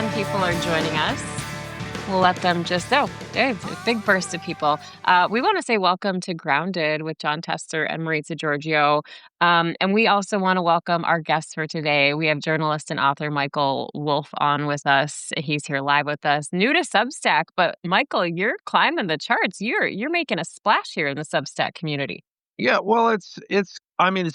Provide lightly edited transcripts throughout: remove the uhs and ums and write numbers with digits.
fun people are joining us. We'll let them there's a big burst of people. We want to say welcome to Grounded with John Tester and Maritza Giorgio. And we also want to welcome our guests for today. We have journalist and author Michael Wolff on with us. He's here live with us, new to Substack. But Michael, you're climbing the charts. You're making a splash here in the Substack community. Yeah, well, it's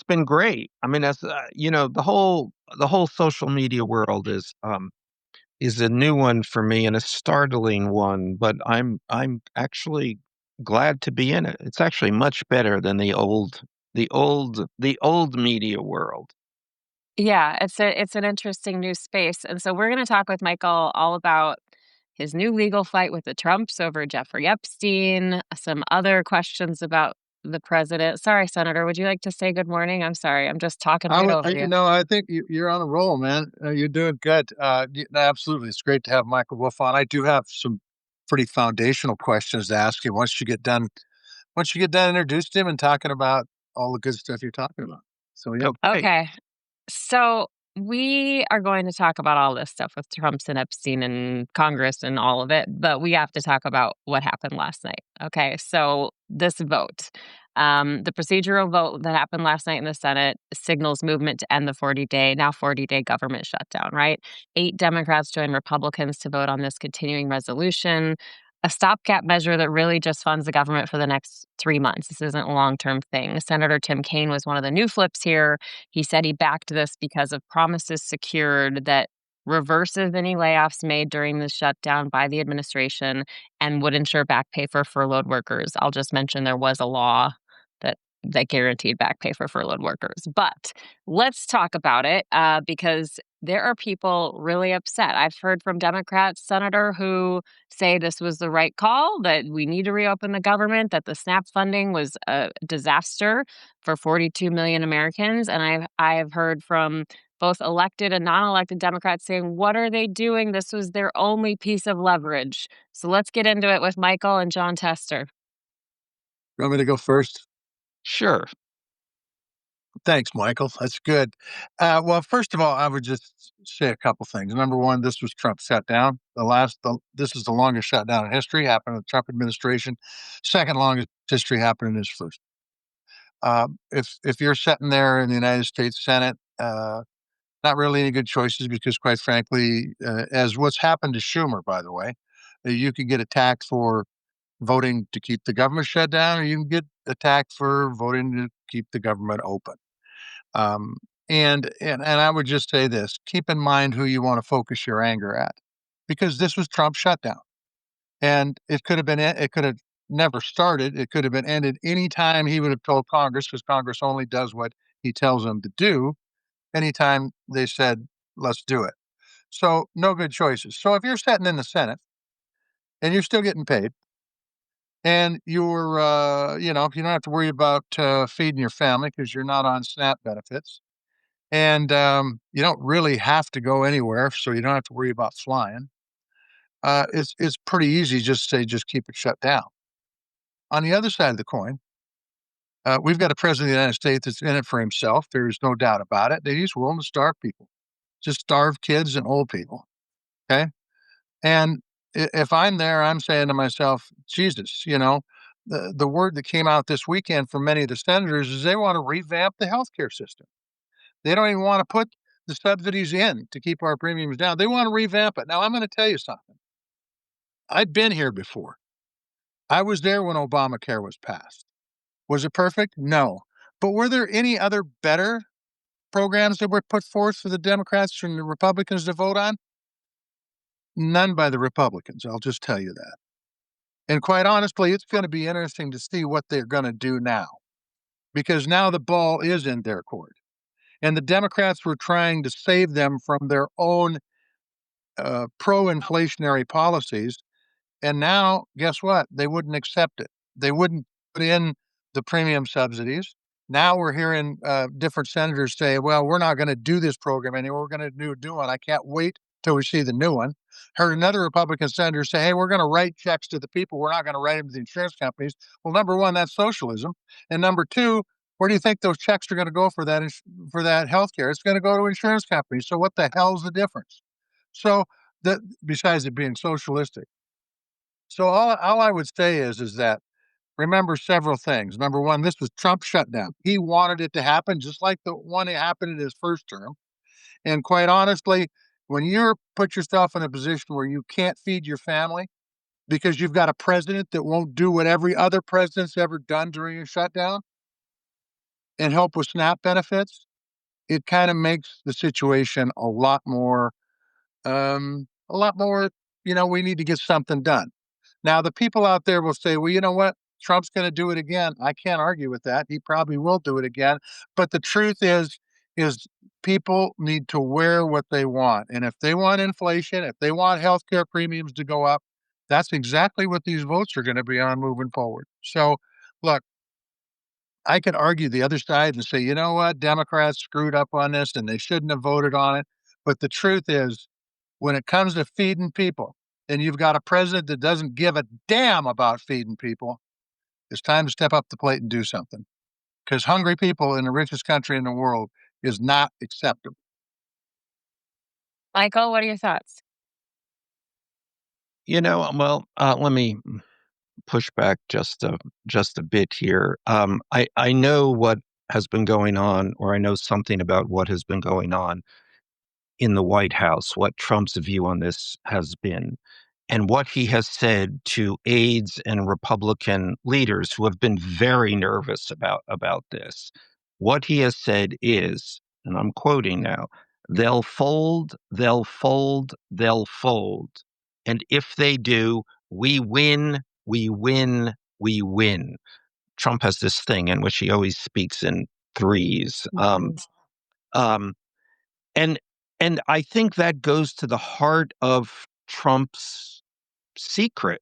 been great. I mean, as the whole social media world is a new one for me and a startling one, but I'm actually glad to be in it. It's actually much better than the old media world. Yeah, it's an interesting new space. And so we're going to talk with Michael all about his new legal fight with the Trumps over Jeffrey Epstein, some other questions about the president. Sorry, Senator, would you like to say good morning? I'm sorry. I'm just talking right over you. I think you're on a roll, man. You're doing good. Absolutely. It's great to have Michael Wolff on. I do have some pretty foundational questions to ask you once you get done introducing him and talking about all the good stuff you're talking about. So, yeah. Okay. Okay. So we are going to talk about all this stuff with Trump's and Epstein and Congress and all of it, but we have to talk about what happened last night. Okay. So this vote, the procedural vote that happened last night in the Senate signals movement to end the 40-day government shutdown, right? 8 Democrats joined Republicans to vote on this continuing resolution, a stopgap measure that really just funds the government for the next 3 months. This isn't a long-term thing. Senator Tim Kaine was one of the new flips here. He said he backed this because of promises secured that reverses any layoffs made during the shutdown by the administration and would ensure back pay for furloughed workers. I'll just mention there was a law that guaranteed back pay for furloughed workers. But let's talk about it because there are people really upset. I've heard from Democrats, Senator, who say this was the right call, that we need to reopen the government, that the SNAP funding was a disaster for 42 million Americans. And I've heard from both elected and non-elected Democrats saying, what are they doing? This was their only piece of leverage. So let's get into it with Michael and John Tester. You want me to go first? Sure. Thanks, Michael. That's good. Well, first of all, I would just say a couple things. Number one, this was Trump's shutdown. This is the longest shutdown in history, happened in the Trump administration. Second longest history happened in his first. If you're sitting there in the United States Senate, not really any good choices because, quite frankly, as what's happened to Schumer, by the way, you could get attacked for voting to keep the government shut down, or you can get attacked for voting to keep the government open. And I would just say this: keep in mind who you want to focus your anger at, because this was Trump's shutdown, and it could have never started. It could have been ended anytime he would have told Congress, because Congress only does what he tells them to do. Anytime they said, "Let's do it," so no good choices. So if you're sitting in the Senate and you're still getting paid, and you don't have to worry about feeding your family because you're not on SNAP benefits. And you don't really have to go anywhere, so you don't have to worry about flying. It's pretty easy just to say, just keep it shut down. On the other side of the coin, we've got a president of the United States that's in it for himself. There's no doubt about it. He's willing to starve people, just starve kids and old people. Okay. And if I'm there, I'm saying to myself, Jesus, the word that came out this weekend from many of the senators is they want to revamp the healthcare system. They don't even want to put the subsidies in to keep our premiums down. They want to revamp it. Now, I'm going to tell you something. I'd been here before. I was there when Obamacare was passed. Was it perfect? No. But were there any other better programs that were put forth for the Democrats and the Republicans to vote on? None by the Republicans. I'll just tell you that. And quite honestly, it's going to be interesting to see what they're going to do now, because now the ball is in their court. And the Democrats were trying to save them from their own pro-inflationary policies. And now, guess what? They wouldn't accept it. They wouldn't put in the premium subsidies. Now we're hearing different senators say, well, we're not going to do this program anymore. We're going to do a new one. I can't wait till we see the new one. Heard another Republican senator say, hey, we're going to write checks to the people. We're not going to write them to the insurance companies. Well, number one, that's socialism. And number two, where do you think those checks are going to go for that health care? It's going to go to insurance companies. So what the hell's the difference? So that besides it being socialistic. So all I would say is that remember several things. Number one, this was Trump's shutdown. He wanted it to happen, just like the one that happened in his first term. And quite honestly, when you put yourself in a position where you can't feed your family because you've got a president that won't do what every other president's ever done during a shutdown and help with SNAP benefits, it kind of makes the situation a lot more, we need to get something done. Now, the people out there will say, well, you know what? Trump's going to do it again. I can't argue with that. He probably will do it again. But the truth is people need to wear what they want. And if they want inflation, if they want healthcare premiums to go up, that's exactly what these votes are going to be on moving forward. So, look, I could argue the other side and say, you know what, Democrats screwed up on this and they shouldn't have voted on it. But the truth is, when it comes to feeding people, and you've got a president that doesn't give a damn about feeding people, it's time to step up the plate and do something. Because hungry people in the richest country in the world is not acceptable. Michael, what are your thoughts? Let me push back just a bit here. I know what has been going on, or I know something about what has been going on in the White House, what Trump's view on this has been, and what he has said to aides and Republican leaders who have been very nervous about this. What he has said is, and I'm quoting now, they'll fold, they'll fold, they'll fold. And if they do, we win, we win, we win. Trump has this thing in which he always speaks in threes. Um, and and I think that goes to the heart of Trump's secret.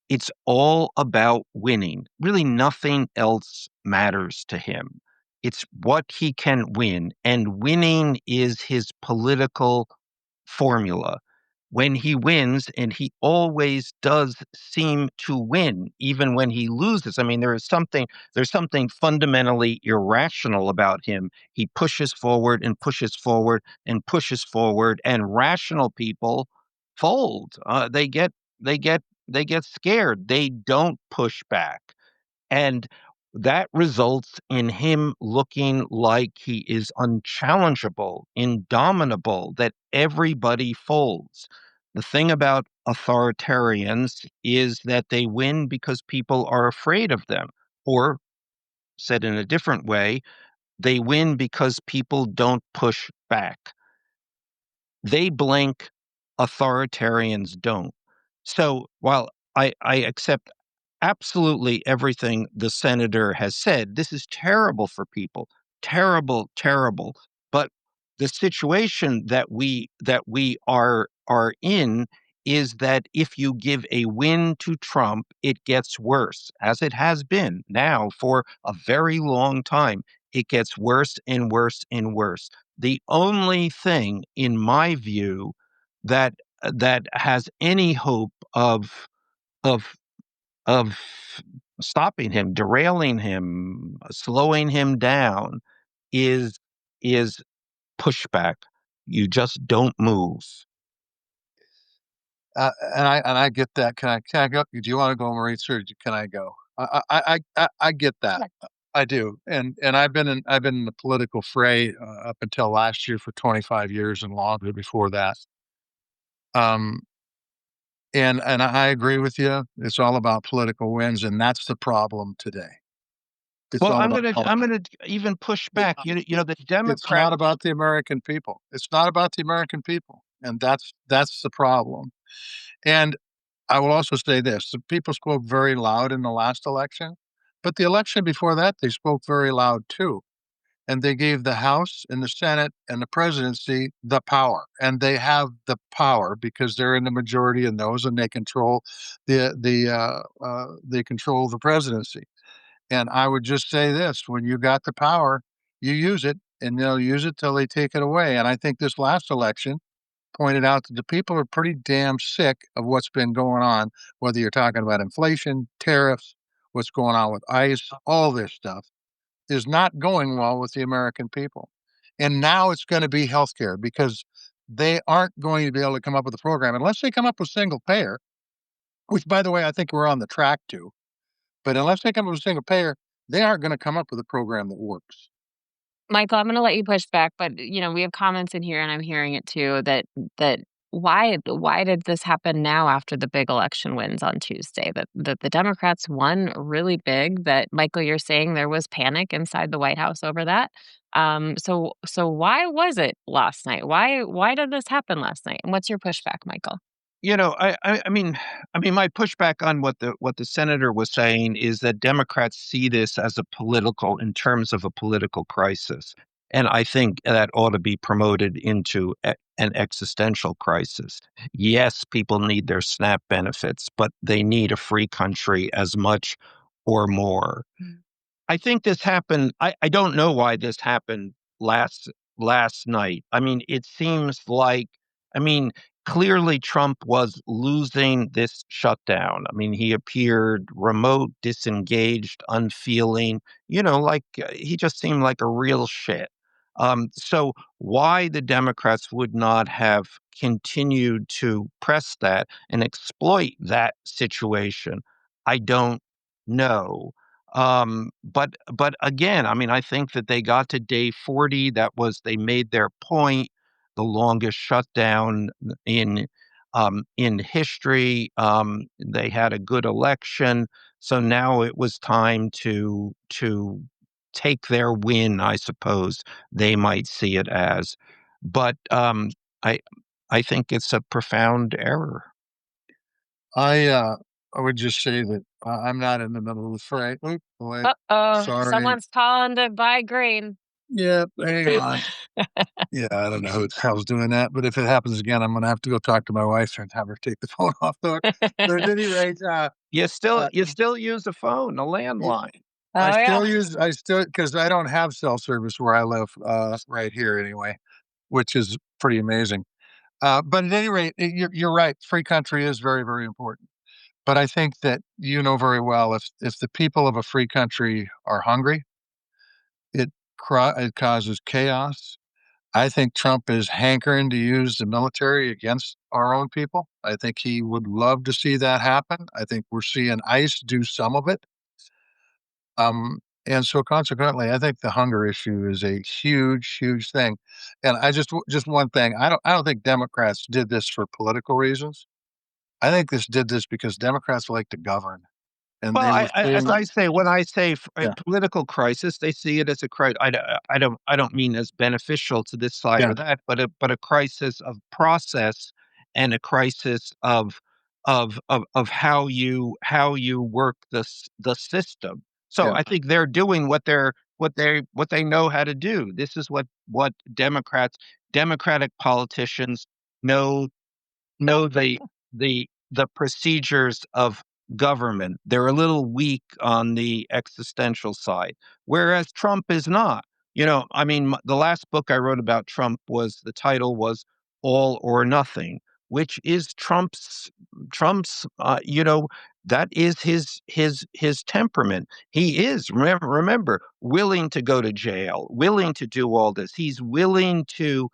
It's all about winning. Really, nothing else matters to him. It's what he can win, and winning is his political formula. When he wins, and he always does seem to win, even when he loses. I mean, there's something fundamentally irrational about him. He pushes forward and pushes forward and pushes forward, and rational people fold. They get they get scared. They don't push back. And that results in him looking like he is unchallengeable, indomitable, that everybody folds. The thing about authoritarians is that they win because people are afraid of them. Or, said in a different way, they win because people don't push back. They blink, authoritarians don't. So while I accept absolutely everything the senator has said, this is terrible for people. Terrible, terrible. But the situation that we are in is that if you give a win to Trump, it gets worse, as it has been now for a very long time. It gets worse and worse and worse. The only thing, in my view, that that has any hope of of stopping him, derailing him, slowing him down is is pushback. You just don't move. And I get that. Can I go? Do you want to go, Maurice, or can I go? I get that. Yeah. I do, and I've been in the political fray up until last year for 25 years and longer before that. Um, and I agree with you. It's all about political wins, and that's the problem today. It's Well, all I'm about gonna politics. I'm gonna even push It's back. not, The it's Democrat. not about the American people. It's not about the American people, and that's the problem. And I will also say this: the people spoke very loud in the last election, but the election before that, they spoke very loud too. And they gave the House and the Senate and the presidency the power. And they have the power because they're in the majority in those, and they control they control the presidency. And I would just say this: when you got the power, you use it, and they'll use it till they take it away. And I think this last election pointed out that the people are pretty damn sick of what's been going on, whether you're talking about inflation, tariffs, what's going on with ICE, all this stuff is not going well with the American people. And now it's going to be healthcare because they aren't going to be able to come up with a program unless they come up with single payer, which, by the way, I think we're on the track to. But unless they come up with single payer, they aren't going to come up with a program that works. Michael, I'm gonna let you push back, but, we have comments in here, and I'm hearing it too, that why did this happen now after the big election wins on Tuesday? That the Democrats won really big, that, Michael, you're saying there was panic inside the White House over that? So why was it last night? Why did this happen last night? And what's your pushback, Michael? My pushback on what the senator was saying is that Democrats see this as a political in terms of a political crisis, and I think that ought to be promoted into an existential crisis. Yes, people need their SNAP benefits, but they need a free country as much or more. I think this happened. I don't know why this happened last night. I mean, it seems like, I mean, clearly Trump was losing this shutdown. I mean, he appeared remote, disengaged, unfeeling, he just seemed like a real shit. So why the Democrats would not have continued to press that and exploit that situation, I don't know. But again, I mean, I think that they got to day 40. They made their point, the longest shutdown in history. They had a good election, so now it was time to take their win, I suppose they might see it as. But I I think it's a profound error. I uh, I would just say that I'm not in the middle of the fray. Oop, boy, Uh-oh, sorry. someone's calling to buy grain. Yeah, hang on. Yeah, I don't know who the hell's doing that, but if it happens again, I'm gonna have to go talk to my wife and have her take the phone off the hook. But at any rate, You still uh, you still use a phone, a y- landline. I Oh, yeah. still because I don't have cell service where I live, right here anyway, which is pretty amazing. But at any rate, you're right. Free country is very, very important. But I think that you know very well if the people of a free country are hungry, it causes chaos. I think Trump is hankering to use the military against our own people. I think he would love to see that happen. I think we're seeing ICE do some of it. And so consequently, I think the hunger issue is a huge, huge thing. And just one thing, I don't think Democrats did this for political reasons. I think this did this because Democrats like to govern, and Well, they were as seeing, I say, when I say yeah, political crisis, they see it as a crisis. I don't mean as beneficial to this side yeah, or that, but a crisis of process and a crisis of how you work the system. So yeah. I think they're doing what they know how to do. This is what Democratic politicians know know the procedures of government. They're a little weak on the existential side, whereas Trump is not. I mean, the last book I wrote about Trump was the title was All or Nothing, which is Trump's. That is his temperament. He is remember willing to go to jail, willing to do all this. He's willing to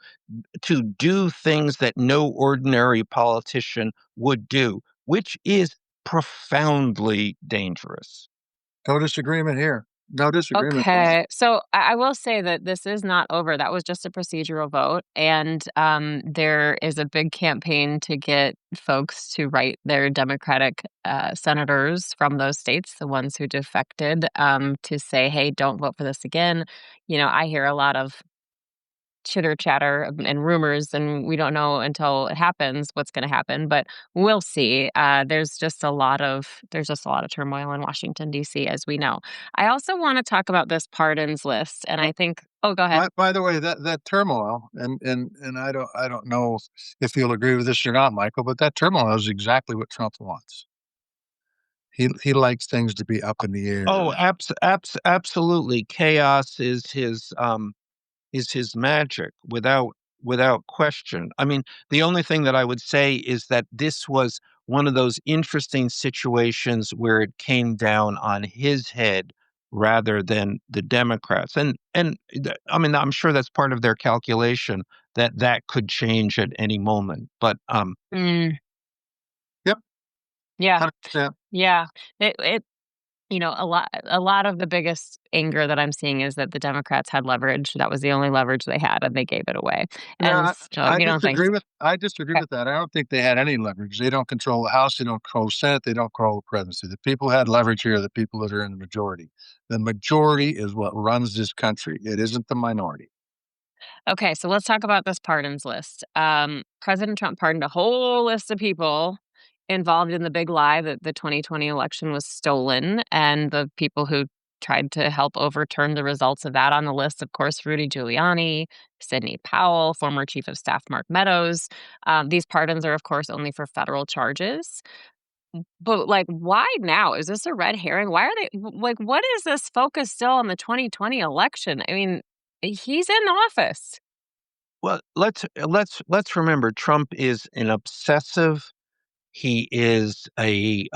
do things that no ordinary politician would do, which is profoundly dangerous. No disagreement here. No disagreement there. Okay, so I will say that this is not over. That was just a procedural vote, and there is a big campaign to get folks to write their Democratic senators from those states, the ones who defected, to say, "Hey, don't vote for this again." I hear a lot of chitter chatter and rumors, and we don't know until it happens what's going to happen, but we'll see. There's just a lot of turmoil in Washington D.C., as we know. I also want to talk about this pardons list, and Uh, I think, oh, go ahead. by the way, that turmoil, and I don't know if you'll agree with this or not, Michael, but that turmoil is exactly what Trump wants. He likes things to be up in the Oh, air. absolutely. Chaos is his magic without question. I mean, the only thing that I would say is that this was one of those interesting situations where it came down on his head rather than the Democrats. I mean, I'm sure that's part of their calculation. that could change at any moment. But Mm, Yep, yeah, 100%. yeah. It a lot of the biggest anger that I'm seeing is that the Democrats had leverage. That was the only leverage they had, and they gave it away. No, And so if you don't think I disagree okay, with that. I don't think they had any leverage. They don't control the House, they don't control the Senate, they don't control the presidency. The people who had leverage here are the people that are in the majority. The majority is what runs this country. It isn't the minority. okay, so let's talk about this pardons list. President Trump pardoned a whole list of people involved in the big lie that the 2020 election was stolen, and the people who tried to help overturn the results of that on the list, of course, Rudy Giuliani, Sidney Powell, former Chief of Staff Mark Meadows. These pardons are, of course, only for federal charges. But, like, why now? Is this a red herring? Why are they like, what is this focus still on the 2020 election? I mean, he's in office. well, let's remember Trump is an obsessive. He is I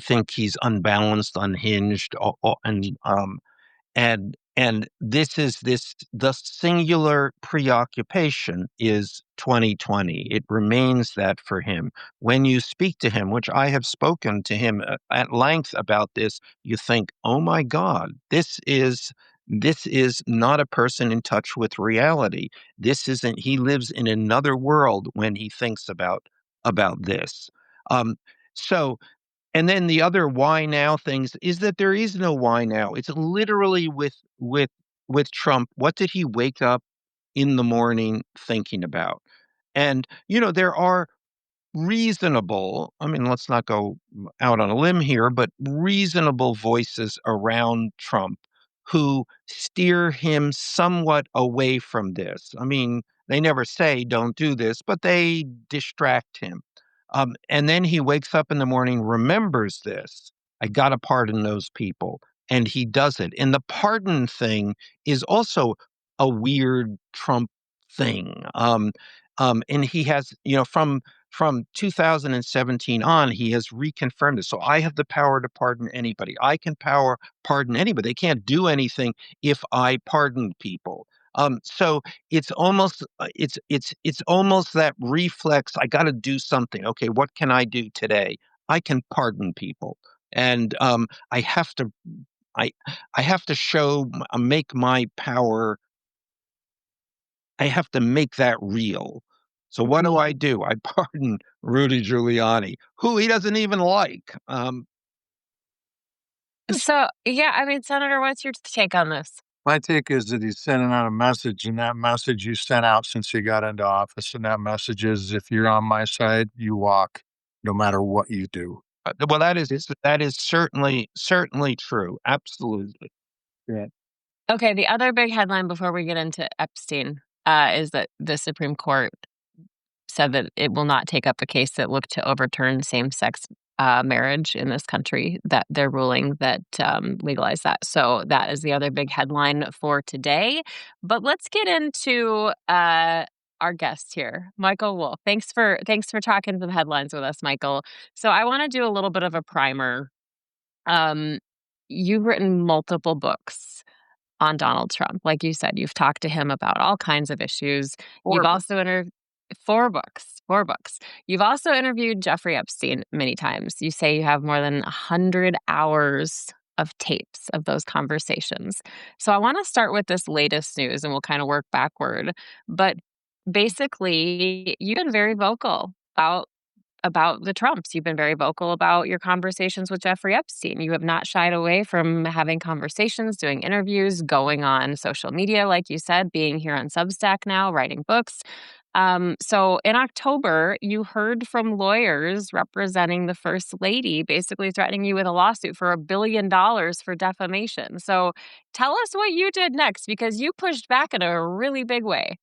think he's unbalanced, unhinged, and the singular preoccupation is 2020. It remains that for him. When you speak to him, which I have spoken to him at length about this, you think, oh my God, this is not a person in touch with reality. This isn't He lives in another world when he thinks about this. Um, so and then the other why now things is that there is no why now. It's literally with Trump. What did he wake up in the morning thinking about? And there are reasonable, I mean, let's not go out on a limb here, but reasonable voices around Trump who steer him somewhat away from this. I mean, they never say don't do this, but they distract him. And then he wakes up in the morning, remembers this. I got to pardon those people. And he does it. And the pardon thing is also a weird Trump thing. And he has, from 2017 on, he has reconfirmed this. So I have the power to pardon anybody. I can pardon anybody. They can't do anything if I pardon people. So it's almost that reflex. I got to do something. Okay, what can I do today? I can pardon people, and I I have to make my power. I have to make that real. So what do I do? I pardon Rudy Giuliani, who he doesn't even like. Just So, yeah, I mean, Senator, what's your take on this? My take is that he's sending out a message, and that message you sent out since he got into office, and that message is, if you're on my side, you walk, no matter what you do. well, that is certainly true. Absolutely. Yeah. Okay, the other big headline before we get into Epstein is that the Supreme Court said that it will not take up a case that looked to overturn same-sex marriage in this country. That they're ruling that legalize that. So that is the other big headline for today. But let's get into our guest here, Michael Wolff. Thanks for talking some headlines with us, Michael. So I want to do a little bit of a primer. Um, you've written multiple books on Donald Trump. Like you said, you've talked to him about all kinds of issues. You've Or also interviewed 4 books, 4 books. You've also interviewed Jeffrey Epstein many times. You say you have more than 100 hours of tapes of those conversations. So I want to start with this latest news and we'll kind of work backward. But basically, you've been very vocal about the Trumps. You've been very vocal about your conversations with Jeffrey Epstein. You have not shied away from having conversations, doing interviews, going on social media, like you said, being here on Substack now, writing books. So in October, you heard from lawyers representing the First Lady, basically threatening you with a lawsuit for $1 billion for defamation. So tell us what you did next, because you pushed back in a really big way.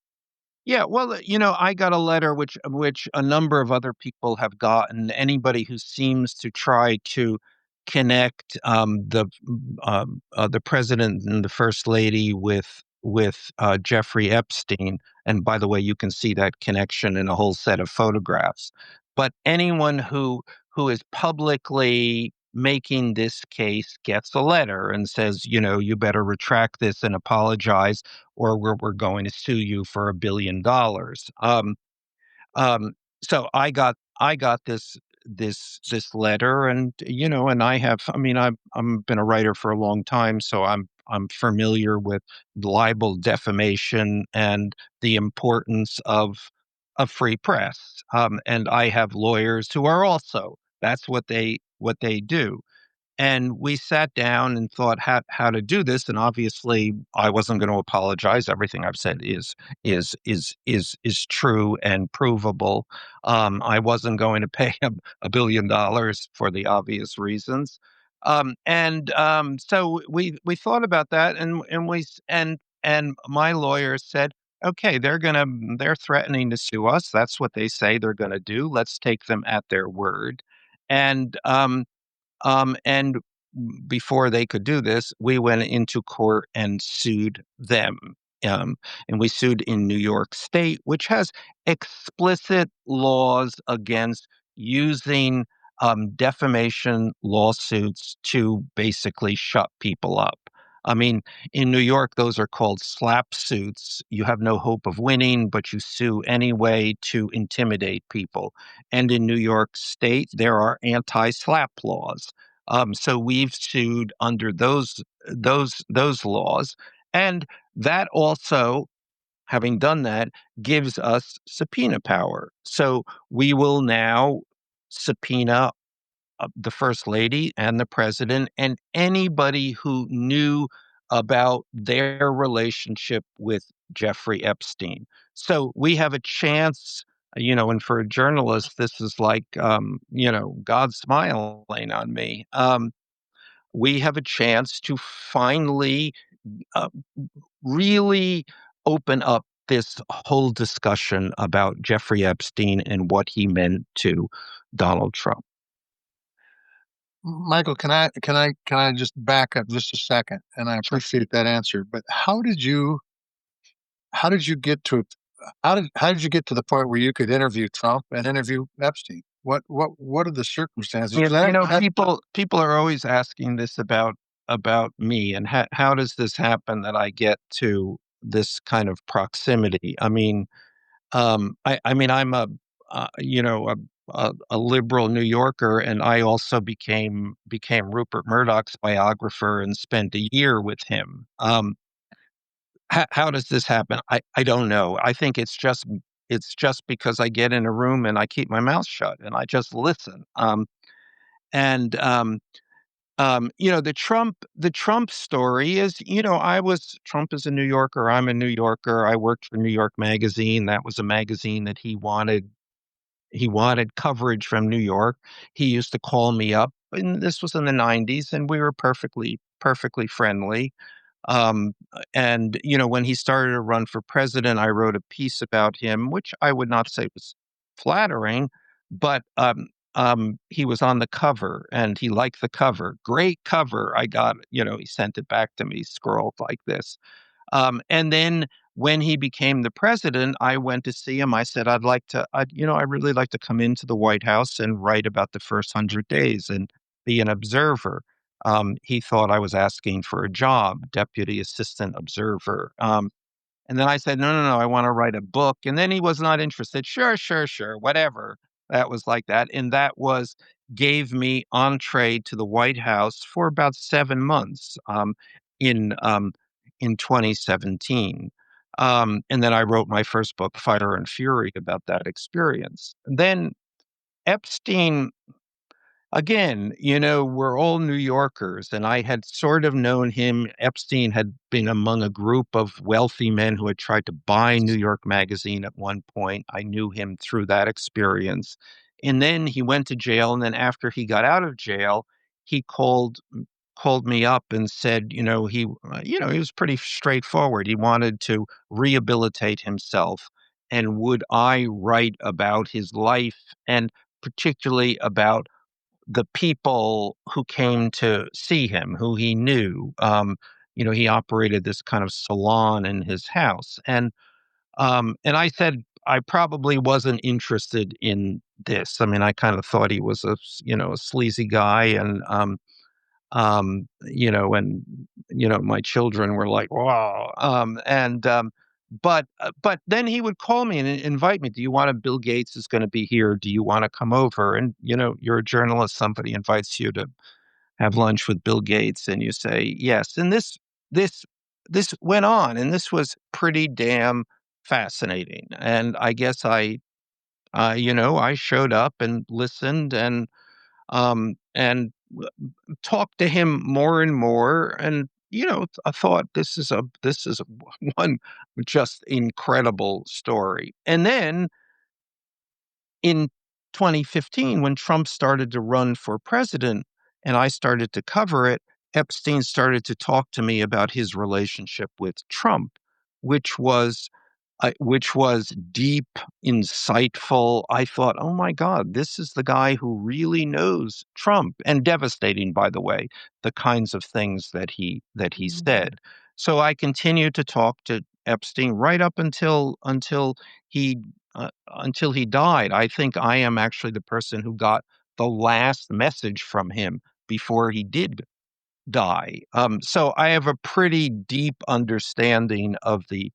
Yeah, well, I got a letter which a number of other people have gotten. Anybody who seems to try to connect the president and the first lady with Jeffrey Epstein, and by the way, you can see that connection in a whole set of photographs. But anyone who is publicly making this case gets a letter and says, you better retract this and apologize, or we're going to sue you for $1 billion. Um, so I got this letter, and and I'm been a writer for a long time, so I'm familiar with libel, defamation, and the importance of free press. And I have lawyers who are also, that's what they do. And we sat down and thought how to do this. And obviously, I wasn't going to apologize. Everything I've said is true and provable. I wasn't going to pay him $1 billion for the obvious reasons. So we thought about that, and my lawyer said, okay, they're threatening to sue us. That's what they say they're going to do. Let's take them at their word. And before they could do this, we went into court and sued them. Um, and we sued in New York State, which has explicit laws against using defamation lawsuits to basically shut people up. I mean, in New York, those are called slap suits. You have no hope of winning, but you sue anyway to intimidate people. And in New York State, there are anti-slap laws. So we've sued under those laws, and that also, having done that, gives us subpoena power. So we will now subpoena the First Lady and the President and anybody who knew about their relationship with Jeffrey Epstein. So we have a chance, and for a journalist, this is like, God smiling on me. We have a chance to finally uh, really open up this whole discussion about Jeffrey Epstein and what he meant to Donald Trump. Michael, can I just back up just a second? And I appreciate that answer. But how did you get to how did you get to the point where you could interview Trump and interview Epstein? What are the circumstances? You, Because you that, know, that people are always asking this about me, and how does this happen that I get to this kind of proximity? I mean, I'm a liberal New Yorker, and I also became Rupert Murdoch's biographer and spent a year with him. How does this happen? I don't know. I think it's just because I get in a room and I keep my mouth shut and I just listen. And the Trump story is, Trump is a New Yorker. I'm a New Yorker. I worked for New York Magazine. That was a magazine that he wanted coverage from New York. He used to call me up, and this was in the '90s, and we were perfectly friendly. And when he started to run for president, I wrote a piece about him, which I would not say was flattering, but he was on the cover and he liked the cover. Great cover. I got, he sent it back to me, scrawled like this. And then when he became the president, I went to see him. I said, I really like to come into the White House and write about the first 100 days and be an observer. He thought I was asking for a job, deputy assistant observer. And then I said, no, no, no, I want to write a book. And then he was not interested. Sure, sure, sure, whatever. That was like that. And gave me entree to the White House for about 7 months in, um, in 2017. And then I wrote my first book, Fire and Fury, about that experience. Then Epstein, again, we're all New Yorkers, and I had sort of known him. Epstein had been among a group of wealthy men who had tried to buy New York Magazine at one point. I knew him through that experience. And then he went to jail, and then after he got out of jail, he called me up and said, he was pretty straightforward. He wanted to rehabilitate himself, and would I write about his life, and particularly about the people who came to see him, who he knew. He operated this kind of salon in his house, and I said I probably wasn't interested in this. I mean, I kind of thought he was a sleazy guy, and and my children were like, "Wow," but then he would call me and invite me. Do you want to? Bill Gates is going to be here. Do you want to come over? And you're a journalist. Somebody invites you to have lunch with Bill Gates, and you say yes. And this this went on, and this was pretty damn fascinating. And I guess I showed up and listened and talked to him more and more. And I thought this is a one just incredible story. And then in 2015, when Trump started to run for president and I started to cover it, Epstein started to talk to me about his relationship with Trump, which was which was deep, insightful. I thought, oh my God, this is the guy who really knows Trump, and devastating, by the way, the kinds of things that he said. So I continued to talk to Epstein right up he until he died. I think I am actually the person who got the last message from him before he did die. So I have a pretty deep understanding of the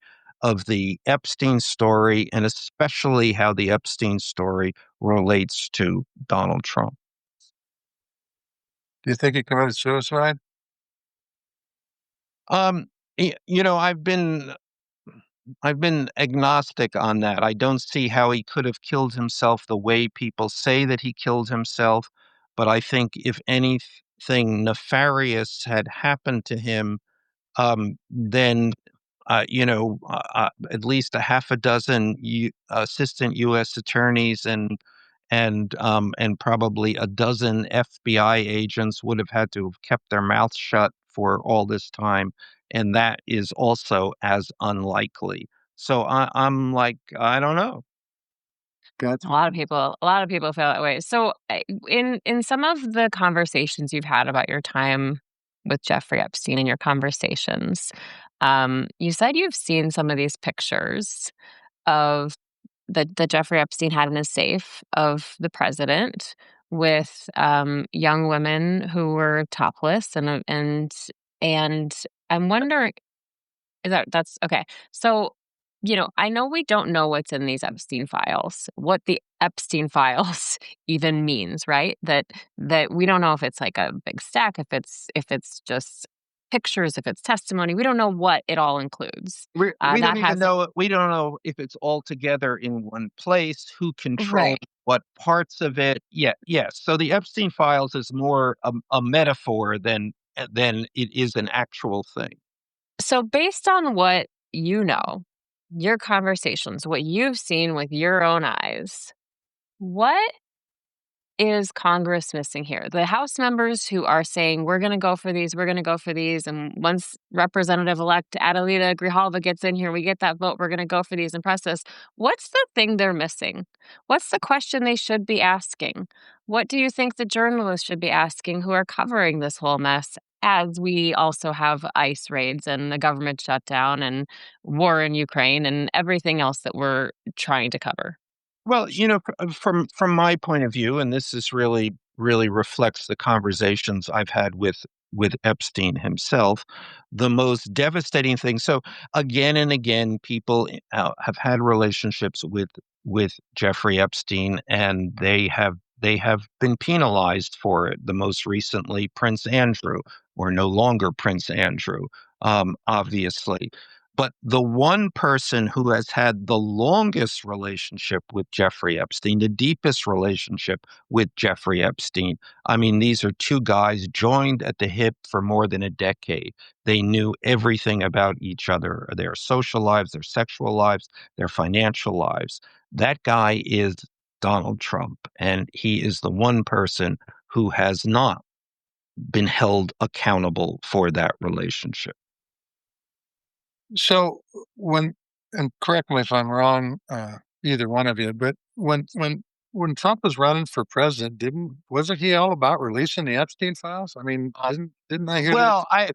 Epstein story, and especially how the Epstein story relates to Donald Trump. Do you think he committed suicide? Um, I've been agnostic on that. I don't see how he could have killed himself the way people say that he killed himself, but I think if anything nefarious had happened to him, then at least a half a dozen assistant U.S. attorneys and probably a dozen FBI agents would have had to have kept their mouths shut for all this time, and that is also as unlikely. So I'm like, I don't know. Gotcha. A lot of people feel that way. So, in some of the conversations you've had about your time with Jeffrey Epstein in your conversations, you said you've seen some of these pictures of that Jeffrey Epstein had in his safe of the president with young women who were topless, and I'm wondering, that's okay. So, I know we don't know what's in these Epstein files, what the Epstein files even means, right? That we don't know if it's like a big stack, if it's just pictures, if it's testimony. We don't know what it all includes. We don't That even hasn't know. We don't know if it's all together in one place, who controls right. what parts of it. Yeah, yes. So the Epstein files is more a metaphor than it is an actual thing. So based on what you know, your conversations, what you've seen with your own eyes, what is Congress missing here? The House members who are saying, we're going to go for these, we're going to go for these. And once Representative elect Adelita Grijalva gets in here, we get that vote, we're going to go for these and press this. What's the thing they're missing? What's the question they should be asking? What do you think the journalists should be asking who are covering this whole mess? As we also have ICE raids and the government shutdown and war in Ukraine and everything else that we're trying to cover. Well, from my point of view, and this is really reflects the conversations I've had with Epstein himself, the most devastating thing. So again and again, people have had relationships with Jeffrey Epstein, and they have been penalized for it. The most recently, Prince Andrew, or no longer Prince Andrew, obviously. But the one person who has had the longest relationship with Jeffrey Epstein, the deepest relationship with Jeffrey Epstein, I mean, these are two guys joined at the hip for more than a decade. They knew everything about each other, their social lives, their sexual lives, their financial lives. That guy is Donald Trump, and he is the one person who has not been held accountable for that relationship. So when, and correct me if I'm wrong, either one of you, but when Trump was running for president, wasn't he all about releasing the Epstein files? I mean, didn't I hear that? Well, I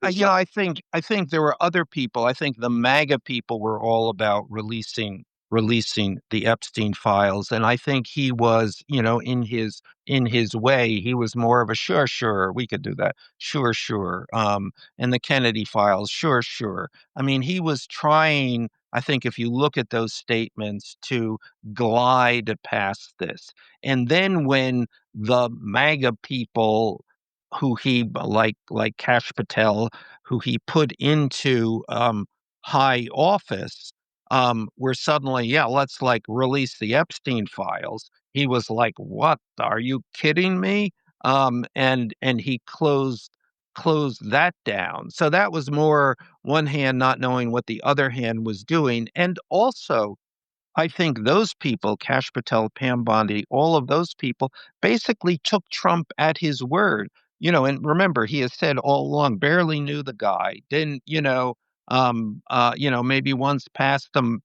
think there were other people. I think the MAGA people were all about releasing releasing the Epstein files. And I think he was, in his way, he was more of a sure, sure, we could do that. Sure, sure. And the Kennedy files, sure, sure. I mean, he was trying, I think if you look at those statements, to glide past this. And then when the MAGA people who he like Kash Patel, who he put into high office, were suddenly, yeah, let's like release the Epstein files. He was like, "What? Are you kidding me?" And he closed that down. So that was more one hand not knowing what the other hand was doing, and also I think those people, Kash Patel, Pam Bondi, all of those people basically took Trump at his word. And remember, he has said all along, barely knew the guy, didn't, maybe once passed them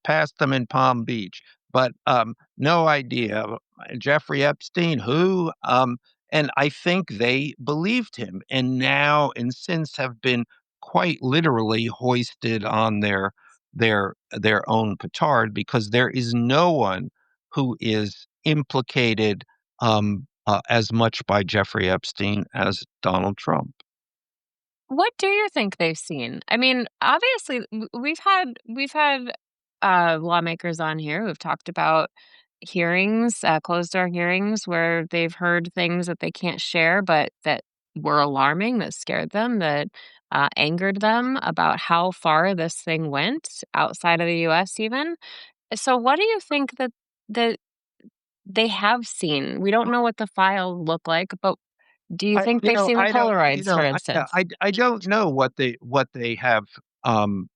in Palm Beach, but no idea. Jeffrey Epstein, who? And I think they believed him, and now and since have been quite literally hoisted on their own petard, because there is no one who is implicated as much by Jeffrey Epstein as Donald Trump. What do you think they've seen? I mean, obviously, we've had lawmakers on here who've talked about hearings, closed door hearings, where they've heard things that they can't share, but that were alarming, that scared them, that angered them about how far this thing went outside of the U.S. Even. So, what do you think that they have seen? We don't know what the file looked like, but do you I think you they've know seen the I don't Polaroids, for instance? I don't know um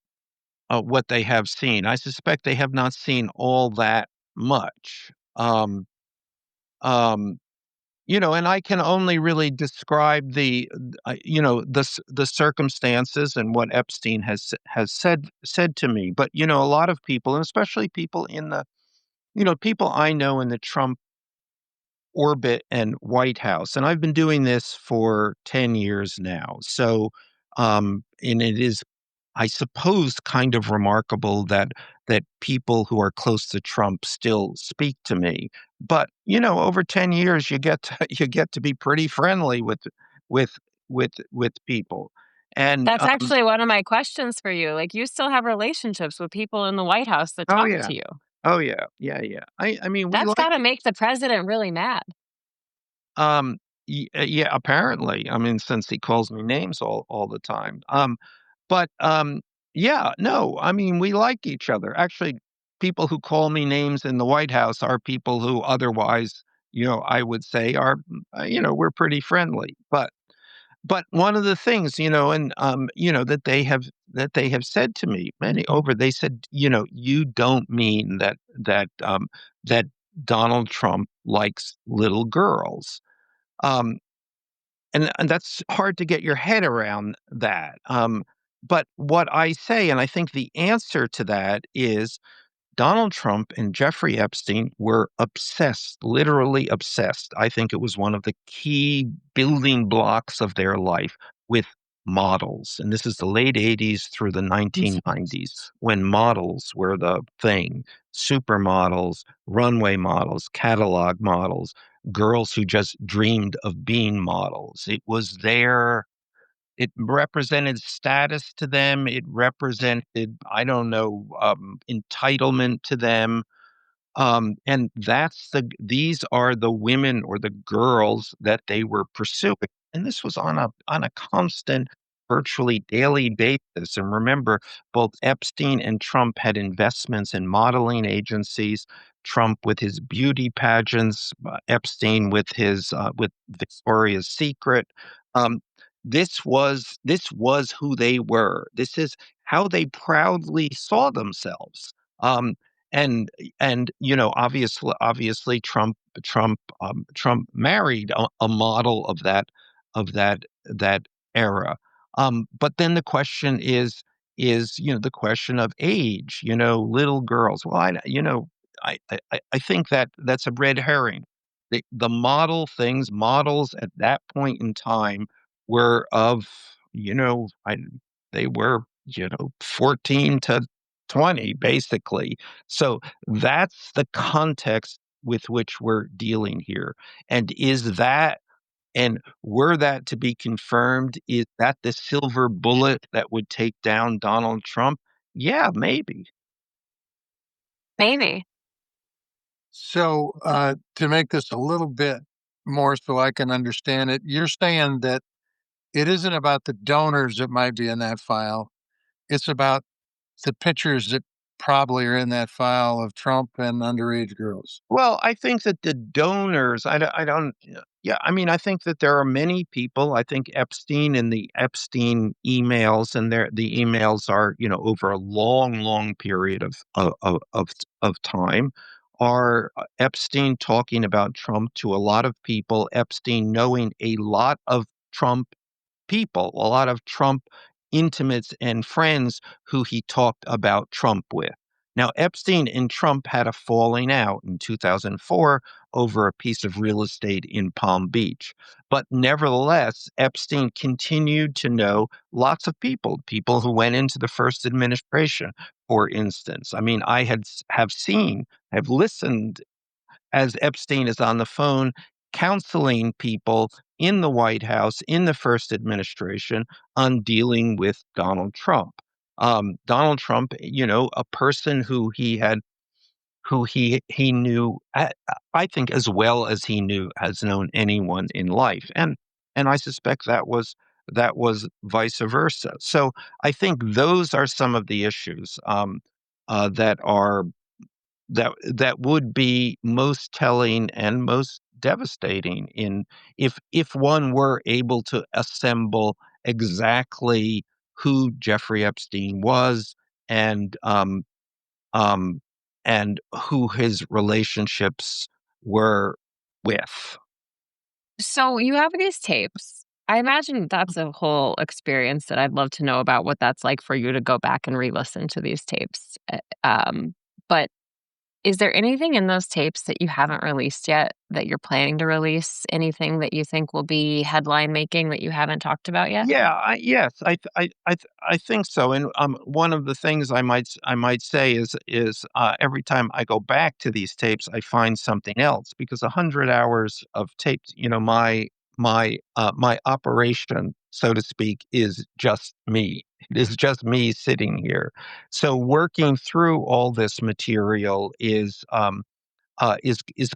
what they have seen. I suspect they have not seen all that much. Um, and I can only really describe the circumstances and what Epstein has said to me. But a lot of people, and especially people I know in the Trump orbit and White House, and I've been doing this for 10 years now. So, and it is, I suppose, kind of remarkable that people who are close to Trump still speak to me. But, over 10 years, you get to be pretty friendly with with people. And, That's actually one of my questions for you. Like, you still have relationships with people in the White House that oh, talk yeah. to you. Oh, yeah. Yeah, yeah. I mean, we That's like gotta make the president really mad. Um, yeah, apparently. I mean, since he calls me names all the time. But yeah, no, I mean, we like each other. Actually, people who call me names in the White House are people who otherwise, I would say are, we're pretty friendly. But one of the things, and that they have said to me many over, they said, you don't mean that Donald Trump likes little girls. Um, and that's hard to get your head around that. But what I say, and I think the answer to that is Donald Trump and Jeffrey Epstein were obsessed, literally obsessed. I think it was one of the key building blocks of their life with models. And this is the late 80s through the 1990s when models were the thing: supermodels, runway models, catalog models, girls who just dreamed of being models. It represented status to them. It represented, I don't know, entitlement to them. And these are the women or the girls that they were pursuing. And this was on a constant, virtually daily basis. And remember, both Epstein and Trump had investments in modeling agencies. Trump with his beauty pageants, Epstein with Victoria's Secret. Um, this was who they were. This is how they proudly saw themselves. Um, and obviously Trump married a model of that era. But then the question is the question of age. Little girls. Well, I think that's a red herring. The models at that point in time were of, I they were 14 to 20, basically. So that's the context with which we're dealing here. And is that and were that to be confirmed, is that the silver bullet that would take down Donald Trump? Yeah, maybe. Maybe. So, to make this a little bit more so I can understand it, you're saying that it isn't about the donors that might be in that file. It's about the pictures that probably are in that file of Trump and underage girls. Well, I think that the donors, I don't, yeah, I mean, I think that there are many people. I think Epstein and the Epstein emails, and the emails are, over a long, long period of time, are Epstein talking about Trump to a lot of people, Epstein knowing a lot of Trump people, a lot of Trump intimates and friends who he talked about Trump with. Now, Epstein and Trump had a falling out in 2004 over a piece of real estate in Palm Beach. But nevertheless, Epstein continued to know lots of people who went into the first administration, for instance. I mean, have listened as Epstein is on the phone counseling people in the White House in the first administration on dealing with Donald Trump. Donald Trump, a person who he knew, I think, as well as he knew has known anyone in life, and I suspect that was vice versa. So I think those are some of the issues that would be most telling and most devastating in if one were able to assemble exactly who Jeffrey Epstein was and um and who his relationships were with. So you have these tapes. I imagine that's a whole experience that I'd love to know about what that's like for you to go back and re-listen to these tapes. But is there anything in those tapes that you haven't released yet that you're planning to release? Anything that you think will be headline making that you haven't talked about yet? Yeah, yes, I think so. And one of the things I might say is every time I go back to these tapes, I find something else because 100 hours of tapes, my operation, so to speak, is just me. It is just me sitting here. So working through all this material is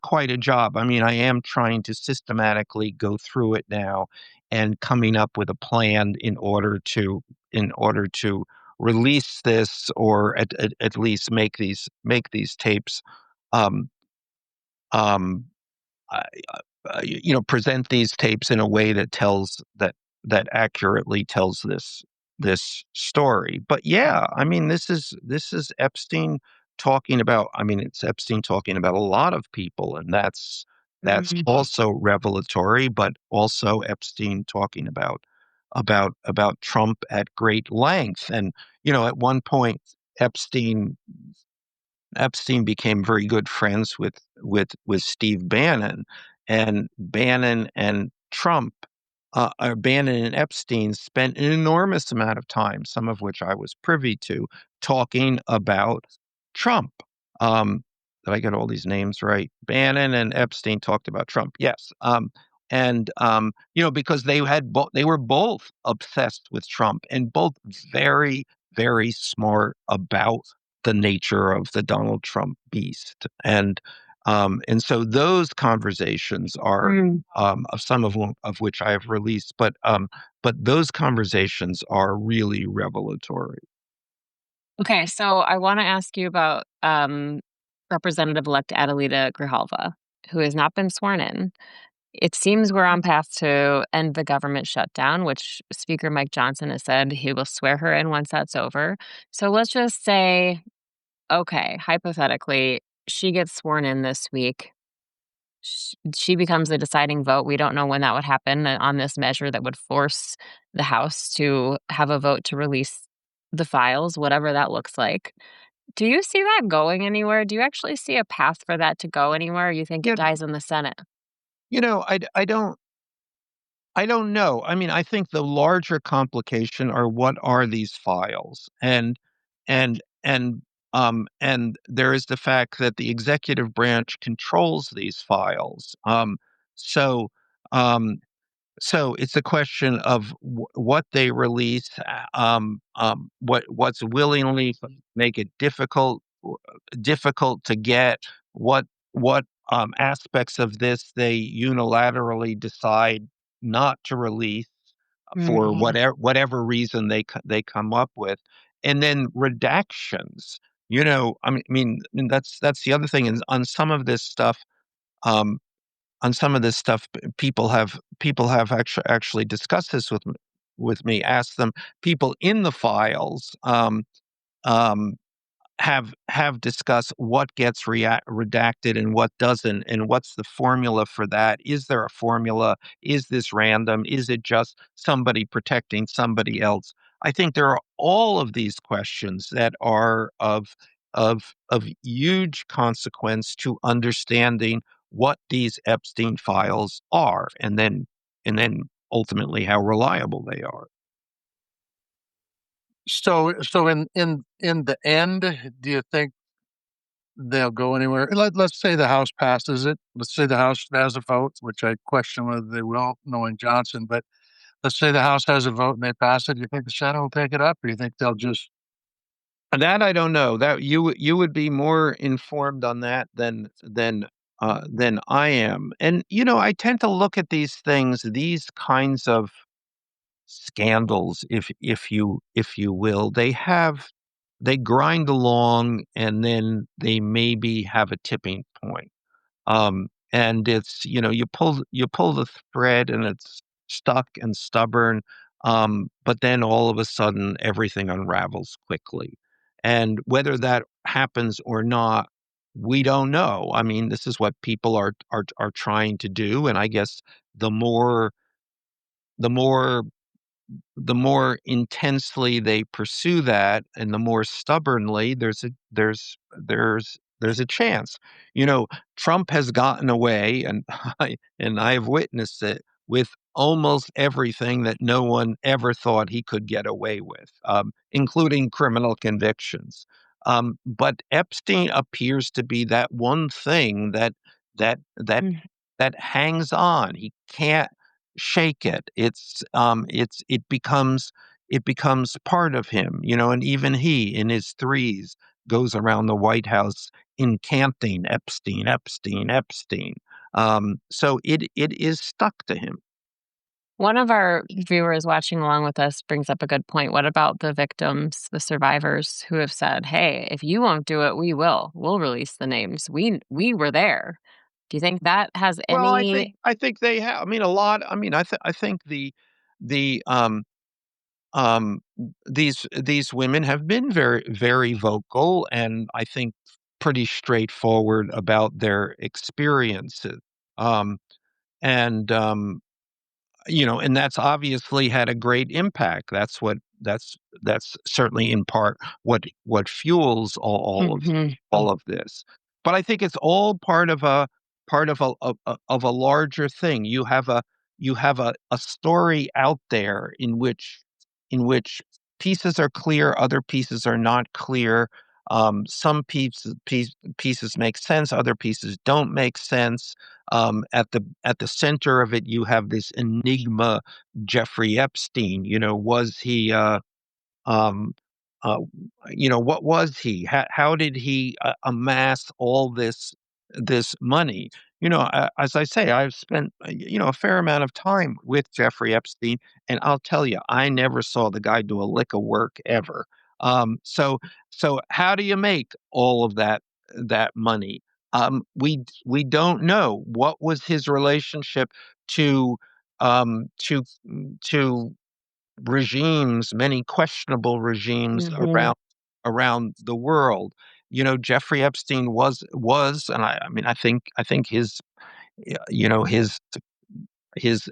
quite a job. I mean, I am trying to systematically go through it now and coming up with a plan in order to release this or at least make these tapes um, um, uh, present these tapes in a way that accurately tells this story. But yeah, I mean, this is Epstein talking about. I mean, it's Epstein talking about a lot of people, and that's Mhm. also revelatory. But also Epstein talking about Trump at great length, and at one point Epstein Epstein became very good friends with Steve Bannon, and Bannon and Trump, or Bannon and Epstein spent an enormous amount of time, some of which I was privy to, talking about Trump. Um, did I get all these names right? Bannon and Epstein talked about Trump. Yes. And because they were both obsessed with Trump and both very, very smart about the nature of the Donald Trump beast. And so those conversations are Mm. of some of which I have released, but those conversations are really revelatory. Okay, so I want to ask you about Representative-elect Adelita Grijalva, who has not been sworn in. It seems we're on path to end the government shutdown, which Speaker Mike Johnson has said he will swear her in once that's over. So let's just say, okay, hypothetically, she gets sworn in this week. She becomes the deciding vote. We don't know when that would happen on this measure that would force the House to have a vote to release the files, whatever that looks like. Do you see that going anywhere? Do you actually see a path for that to go anywhere, or you think it Yeah, dies in the Senate? I don't know. I mean, I think the larger complication are what are these files, and and there is the fact that the executive branch controls these files. So um, so it's a question of what they release, what's willingly make it difficult to get, what aspects of this they unilaterally decide not to release for Mhm. whatever reason they come up with, and then redactions. That's the other thing. Is um, on some of this stuff, people have actually discussed this with me. Asked them, people in the files, um, have discussed what gets redacted and what doesn't, and what's the formula for that. Is there a formula? Is this random? Is it just somebody protecting somebody else? I think there are all of these questions that are of huge consequence to understanding what these Epstein files are, and then ultimately how reliable they are. So in the end, do you think they'll go anywhere? Let's say the House passes it. Let's say the House has a vote, which I question whether they will, knowing Johnson. But let's say the House has a vote and they pass it. Do you think the Senate will take it up, or do you think they'll just? That I don't know. That you would be more informed on that than I am. And I tend to look at these things, these kinds of scandals, if you will. They grind along, and then they maybe have a tipping point. And it's, you pull the thread, and it's stuck and stubborn. But then all of a sudden everything unravels quickly. And whether that happens or not, we don't know. I mean, this is what people are trying to do. And I guess the more the more the more intensely they pursue that, and the more stubbornly, there's a chance. You know, Trump has gotten away, and I have witnessed it, with almost everything that no one ever thought he could get away with, including criminal convictions. But Epstein appears to be that one thing that that Mm. that hangs on. He can't shake it. It becomes part of him, and even he in his threes goes around the White House incanting Epstein, Epstein, Epstein. So it is stuck to him. One of our viewers watching along with us brings up a good point. What about the victims, the survivors who have said, "Hey, if you won't do it, we will. We'll release the names. We were there." Do you think that has Well, I any? think I think they have. I mean, a lot. I mean, I think the these women have been very, very vocal, and I think pretty straightforward about their experiences. Um, and that's obviously had a great impact. That's certainly in part what fuels Mhm. all of this. But I think it's all part of a larger thing. You have a story out there in which pieces are clear, other pieces are not clear. Some pieces make sense, other pieces don't make sense. At the center of it, you have this enigma, Jeffrey Epstein. Was he um, uh, what was he? How did he amass all this money? As I say, I've spent a fair amount of time with Jeffrey Epstein, and I'll tell you, I never saw the guy do a lick of work ever. So how do you make all of that money? We don't know what was his relationship to um, to to regimes, many questionable regimes Mhm. around the world. Jeffrey Epstein was, and I mean, I think his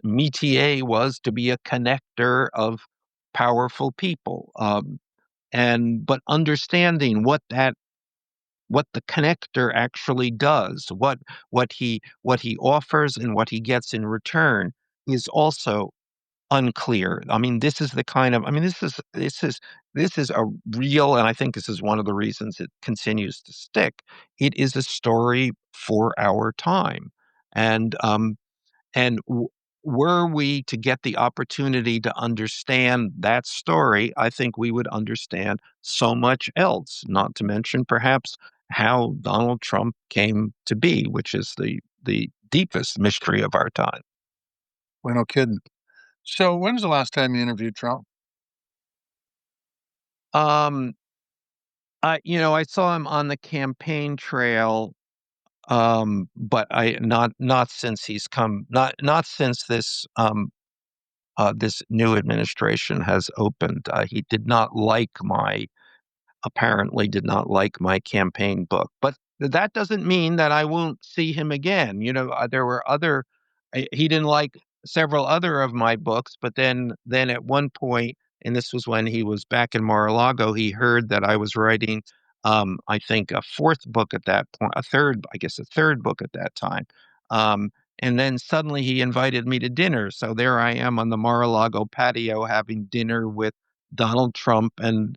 métier was to be a connector of powerful people, and but understanding what the connector actually does, what he offers and what he gets in return, is also unclear. I mean, this is the kind of I mean, this is this is a real, and I think this is one of the reasons it continues to stick. It is a story for our time. And and were we to get the opportunity to understand that story, I think we would understand so much else, not to mention perhaps how Donald Trump came to be, which is the deepest mystery of our time. Well, no kidding. So, when's the last time you interviewed Trump? Um, I saw him on the campaign trail, but I not since he's come, not since this new administration has opened. He did not like my apparently did not like my campaign book. But that doesn't mean that I won't see him again. There were he didn't like several other of my books, but then at one point, and this was when he was back in Mar-a-Lago, he heard that I was writing I think a fourth book at that point, a third, I guess a third book at that time. Um, and then suddenly he invited me to dinner. So there I am on the Mar-a-Lago patio having dinner with Donald Trump and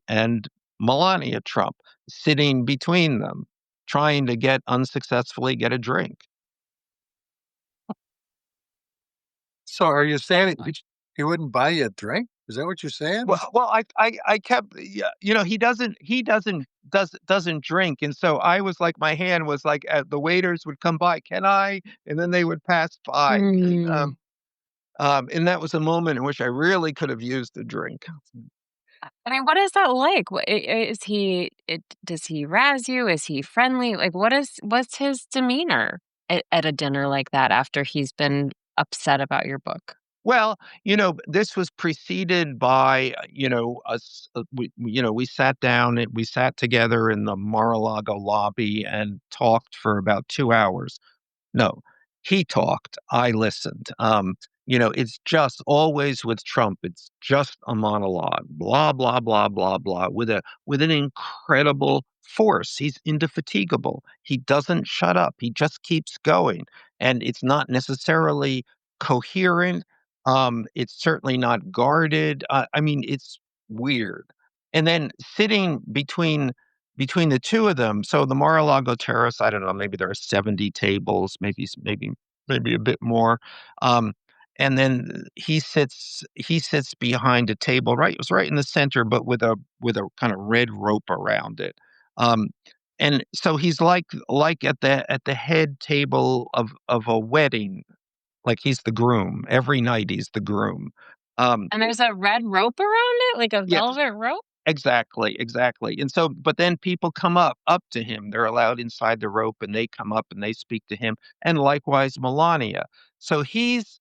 Melania Trump, sitting between them, trying to get unsuccessfully get a drink. So, are you saying he wouldn't buy you a drink? Is that what you're saying? I kept, yeah, he doesn't drink, and so I was like, my hand was like, the waiters would come by, can I? And then they would pass by, Mm. and that was a moment in which I really could have used a drink. I mean, what is that like? Is does he razz you? Is he friendly? Like, what's his demeanor at a dinner like that after he's been upset about your book? Well, this was preceded by, us. We sat down and we sat together in the Mar-a-Lago lobby and talked for about 2 hours. No, he talked, I listened. It's just always with Trump, it's just a monologue, blah, blah, blah, blah, blah, with an incredible force. He's indefatigable. He doesn't shut up. He just keeps going. And it's not necessarily coherent. It's certainly not guarded. I mean, it's weird. And then sitting between the two of them, so the Mar-a-Lago terrace, I don't know, maybe there are 70 tables, maybe a bit more. Um, and then he sits behind a table, right? It was right in the center, but with a kind of red rope around it. Um, and so he's like at the head table of a wedding, like he's the groom. Every night he's the groom. Um, And there's a red rope around it, like a yeah, velvet rope? exactly, exactly. And so, but then people come up to him. They're allowed inside the rope, and they come up and they speak to him, and likewise Melania. So he's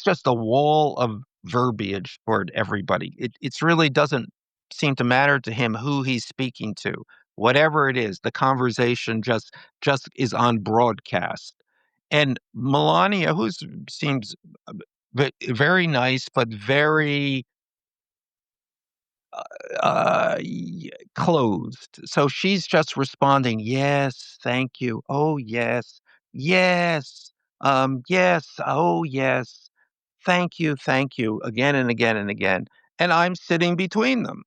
just a wall of verbiage toward everybody. It's really doesn't seem to matter to him who he's speaking to. Whatever it is, the conversation just is on broadcast. And Melania, who seems very nice, but very closed. So she's just responding, "Yes, thank you. Oh, yes. Yes. Yes. Oh, yes. Thank you," again and again and again. And I'm sitting between them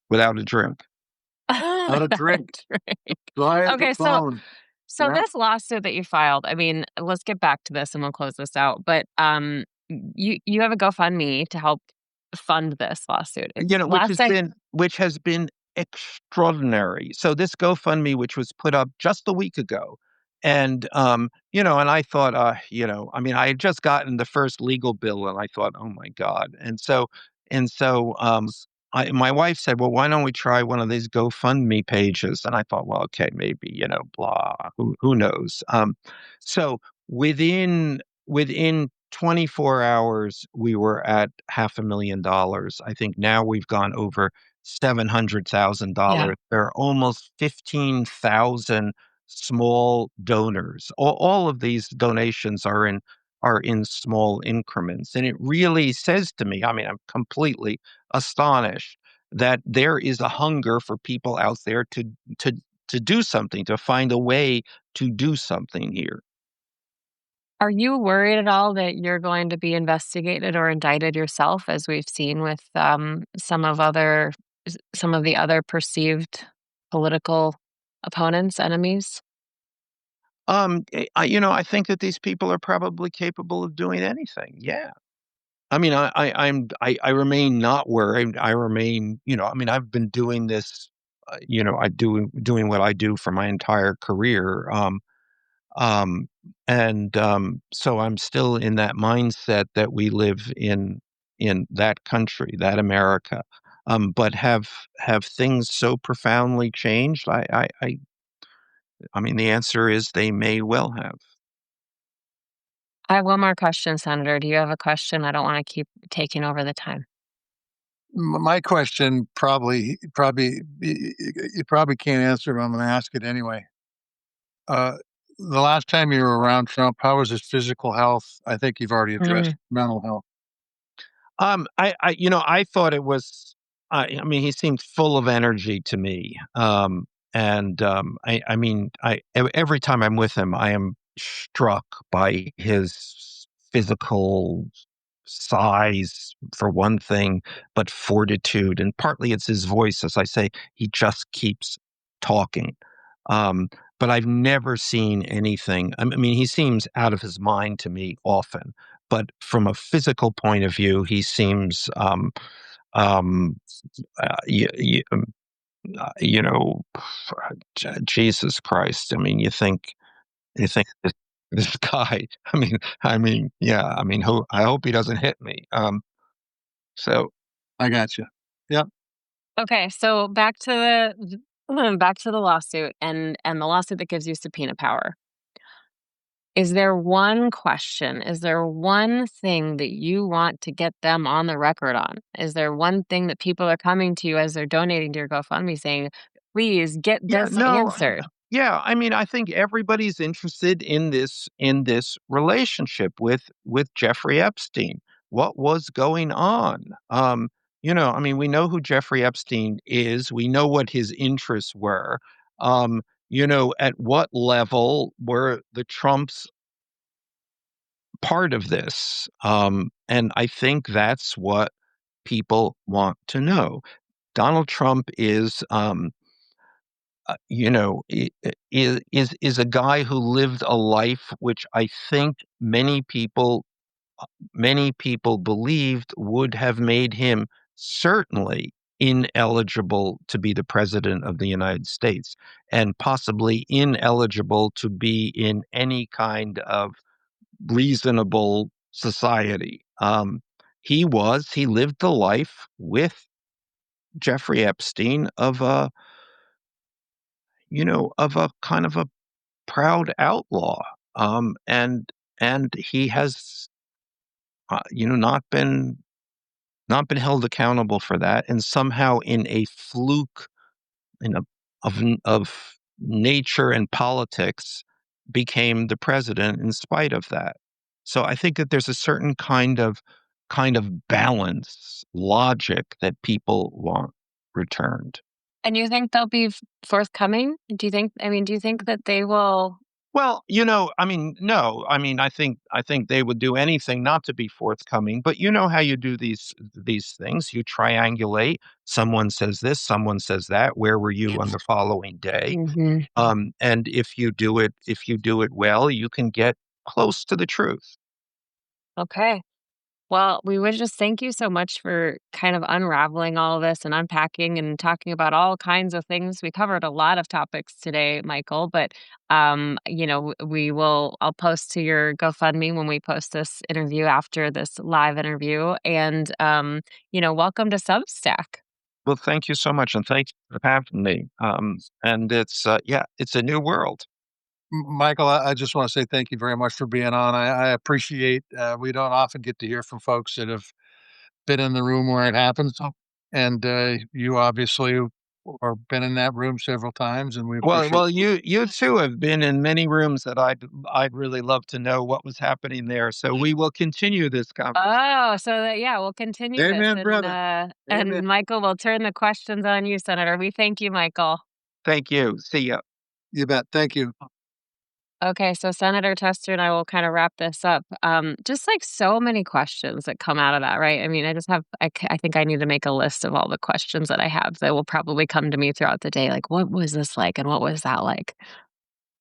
without a drink. Not a Without drink. a drink. Fly at the Okay, so phone. so Yeah. this lawsuit that you filed, I mean, let's get back to this and we'll close this out. But you have a GoFundMe to help fund this lawsuit. Which Last I has been extraordinary. So this GoFundMe, which was put up just a week ago, and and I thought, I mean, I had just gotten the first legal bill, and I thought, oh my God, and so my wife said, well, why don't we try one of these GoFundMe pages? And I thought, well, okay, maybe, blah, who knows? So within 24 hours, we were at $500,000. I think now we've gone over Yeah. $700,000. There are almost 15,000 small donors. All of these donations are in small increments. And it really says to me, I mean, I'm completely astonished that there is a hunger for people out there to to do something, to find a way to do something here. Are you worried at all that you're going to be investigated or indicted yourself, as we've seen with some of the other perceived political opponents, enemies? I think that these people are probably capable of doing anything. Yeah. I mean, I remain not worried. I remain, I mean, I've been doing this, doing what I do for my entire career. Um, so I'm still in that mindset that we live in that country, that America. But have things so profoundly changed? I mean, the answer is they may well have. I have one more question, Senator. Do you have a question? I don't want to keep taking over the time. My question probably you probably can't answer, but I'm going to ask it anyway. Uh, the last time you were around Trump, how was his physical health? I think you've already Mm. addressed mental health. I thought it was. I mean, he seemed full of energy to me. I mean, every time I'm with him, I am struck by his physical size, for one thing, but fortitude, and partly it's his voice. As I say, he just keeps talking. Um, but I've never seen anything. I mean, he seems out of his mind to me often, but from a physical point of view, he seems, um, uh, you, you, um, you know, Jesus Christ. I mean, you think this guy. Yeah. I mean, I hope he doesn't hit me. So I got you. Yep, Okay, so back to the lawsuit and the lawsuit that gives you subpoena power. Is there one question? Is there one thing that you want to get them on the record on? Is there one thing that people are coming to you as they're donating to your GoFundMe saying, please get yeah, this no, answered? yeah. I mean, I think everybody's interested in this relationship with Jeffrey Epstein. What was going on? I mean, we know who Jeffrey Epstein is. We know what his interests were. At what level were the Trumps part of this? And I think that's what people want to know. Donald Trump is, is a guy who lived a life which I think many people believed would have made him certainly ineligible to be the president of the United States, and possibly ineligible to be in any kind of reasonable society. He lived the life with Jeffrey Epstein of a kind of a proud outlaw. And he has, not been held accountable for that, and somehow in a fluke in a, of nature and politics became the president in spite of that. So I think that there's a certain kind of balance, logic that people want returned. And you think they'll be forthcoming? Do you think that they will? Well, I mean, no, I mean, I think they would do anything not to be forthcoming, but you know how you do these things. You triangulate. Someone says this, someone says that. Where were you on the following day? Mhm. And if you do it well, you can get close to the truth. Okay. Well, we would just thank you so much for kind of unraveling all of this and unpacking and talking about all kinds of things. We covered a lot of topics today, Michael, but I'll post to your GoFundMe when we post this interview after this live interview. And welcome to Substack. Well, thank you so much, and thanks for having me. And it's a new world. Michael, I just want to say thank you very much for being on. I appreciate. We don't often get to hear from folks that have been in the room where it happens, and you obviously or been in that room several times, and we appreciate. Well, you too have been in many rooms that I'd really love to know what was happening there. So we will continue this conversation. Oh, so that yeah, we'll continue this, Amen, brother. Amen. and Michael will turn the questions on you, Senator. We thank you, Michael. Thank you. See ya. You bet. Thank you. Okay, so Senator Tester and I will kind of wrap this up. Just like so many questions that come out of that, right? I mean, I think I need to make a list of all the questions that I have that will probably come to me throughout the day. Like, what was this like? And what was that like?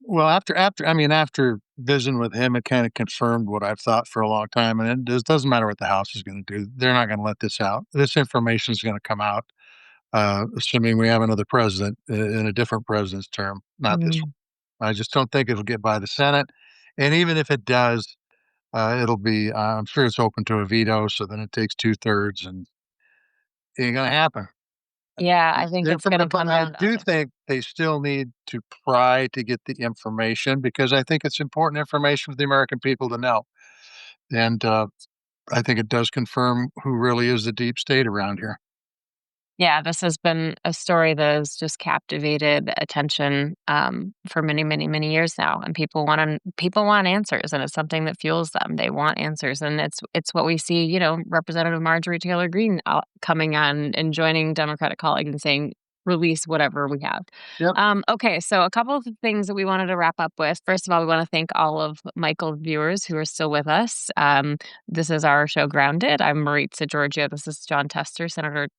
Well, after visiting with him, it kinda confirmed what I've thought for a long time, and it just doesn't matter what the House is gonna do. They're not gonna let this out. This information is gonna come out, assuming we have another president in a different president's term, not this Mm. one. I just don't think it'll get by the Senate, and even if it does, it'll be I'm sure it's open to a veto, so then it takes 2/3, and it ain't gonna happen. Yeah, I think it's going to But come I down to do other. think they still need to try to get the information because I think it's important information for the American people to know. And I think it does confirm who really is the deep state around here. Yeah, this has been a story that has just captivated attention for many, many, many years now, and people want answers, and it's something that fuels them. They want answers, and it's what we see. You know, Representative Marjorie Taylor Greene coming on and joining Democratic colleagues and saying, "Release whatever we have." Yep. Okay, so a couple of things that we wanted to wrap up with. First of all, we want to thank all of Michael's viewers who are still with us. This is our show Grounded. I'm Maritza Georgia. This is John Tester,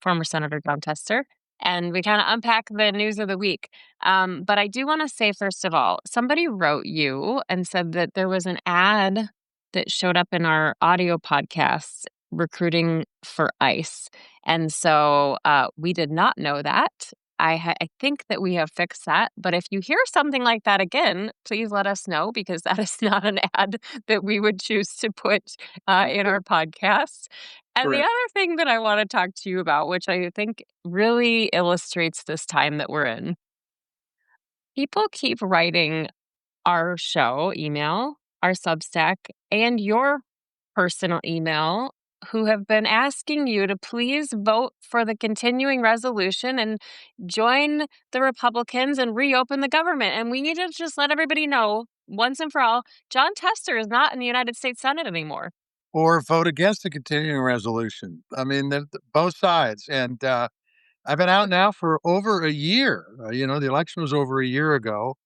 former Senator John Tester. And we kind of unpack the news of the week. But I do want to say, first of all, somebody wrote you and said that there was an ad that showed up in our audio podcast recruiting for ICE. And so we did not know that. I think that we have fixed that. But if you hear something like that again, please let us know because that is not an ad that we would choose to put in our podcast. And the Correct. other thing that I want to talk to you about, which I think really illustrates this time that we're in, people keep writing our show email, our Substack, and your personal email who have been asking you to please vote for the continuing resolution and join the Republicans and reopen the government. And we need to just let everybody know once and for all John Tester is not in the United States Senate anymore. Or vote against the continuing resolution. I mean, both sides. And I've been out now for over a year. The election was over a year ago.